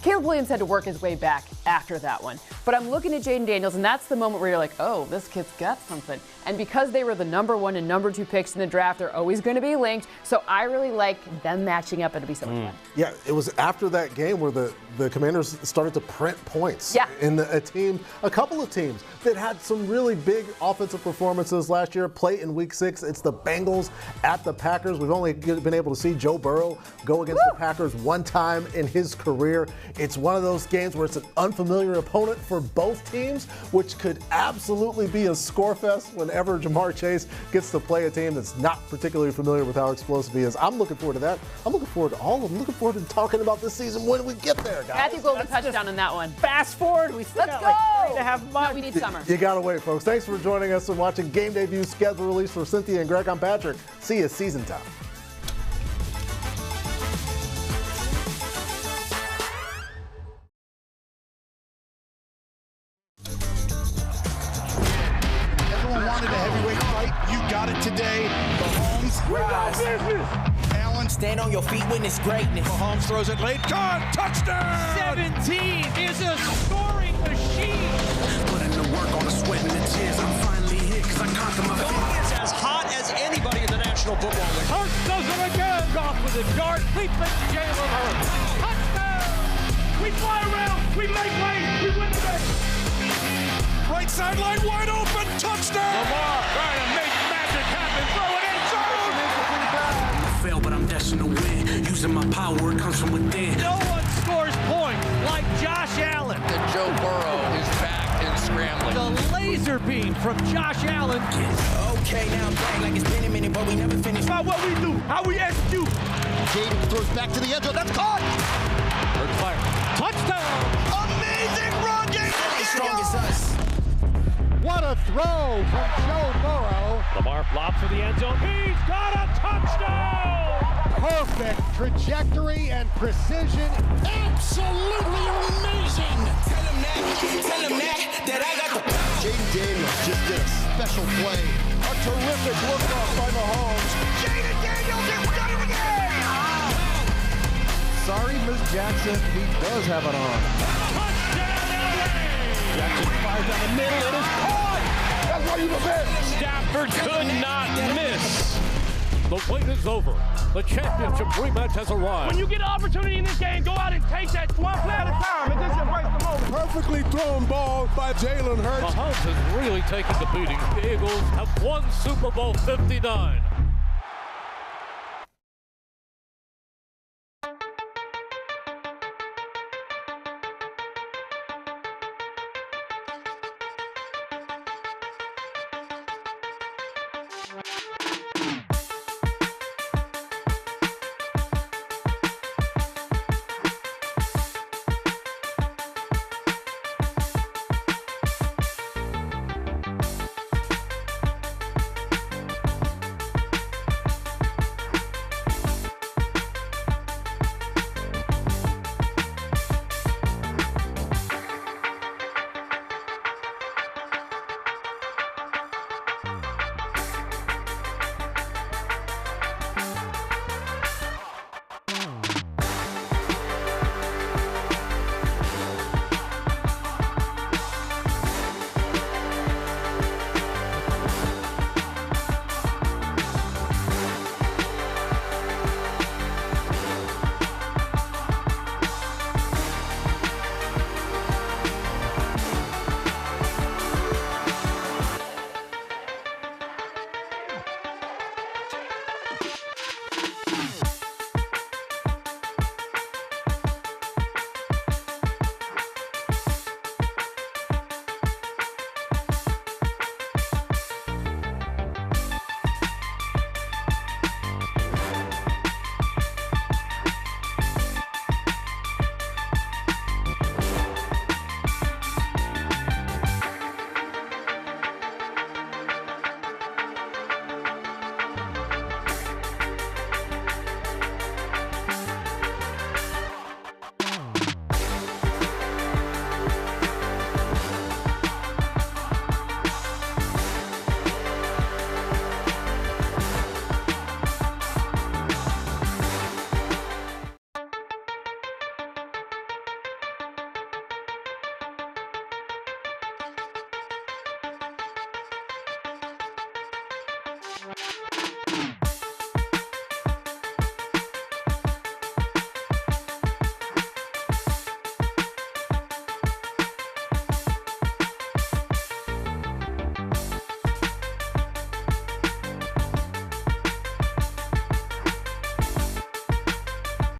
Caleb Williams had to work his way back after that one. But I'm looking at Jaden Daniels, and that's the moment where you're like, oh, this kid's got something. And because they were the number 1 and number 2 picks in the draft, they're always going to be linked. So I really like them matching up. It'll be so much fun. Yeah, it was after that game where the Commanders started to print points. Yeah. In a couple of teams that had some really big offensive performances last year play in week 6. It's the Bengals at the Packers. We've only been able to see Joe Burrow go against the Packers one time in his career. It's one of those games where it's an unfamiliar opponent for both teams, which could absolutely be a score fest whenever Jamar Chase gets to play a team that's not particularly familiar with how explosive he is. I'm looking forward to that. I'm looking forward to all of them. Looking forward to talking about this season when we get there, guys. Matthew Golden touchdown in that one. Fast forward. We still got like 3.5 months. No, we need summer. You gotta wait, folks. Thanks for joining us and watching Game Day View schedule release for Cynthia and Greg. I'm Patrick. See you season time. Everyone wanted a heavyweight fight. You got it today. Mahomes. Allen. Stand on your feet, witness greatness. Mahomes throws it late. Gone. Touchdown. 17 is a scoring machine. Put in the work, all the sweat and the tears. I'm finally here because I conquered my fear. It's as hot as anybody in the National Football League. Hurts does it again. Goff with a dart. Leaps it to Jalen Hurts. Touchdown! We fly around, we make waves, we win the game. Right sideline wide open. Touchdown. Lamar trying to make magic happen. Throw it in zone. Fail, but I'm destined to win. Using my power, it comes from within. No one scores points like Josh Allen. And Joe Burrow is back and scrambling. The laser beam from Josh Allen. Okay, now I'm playing like it's been a minute, but we never finished. About what we do, how we execute. Jaden throws back to the end zone. That's caught. Hurts fire. Touchdown! Amazing run, Jaden Strong as Daniels. us. What a throw from Joe Burrow. Lamar lobs for the end zone. He's got a touchdown! Perfect trajectory and precision. Absolutely amazing. Tell him that I got the power. Jaden Daniels just did a special play. A terrific look off by Mahomes. Jaden Daniels has done it again. Sorry, Miss Jackson. He does have it on. Touchdown, LA! Jackson fires down the middle. It is caught. That's why you were there. Stafford could not miss. The wait is over. The championship rematch has arrived. When you get an opportunity in this game, go out and take that one play at a time and just embrace the moment. Perfectly thrown ball by Jalen Hurts. Mahomes has really taken the beating. The Eagles have won Super Bowl 59.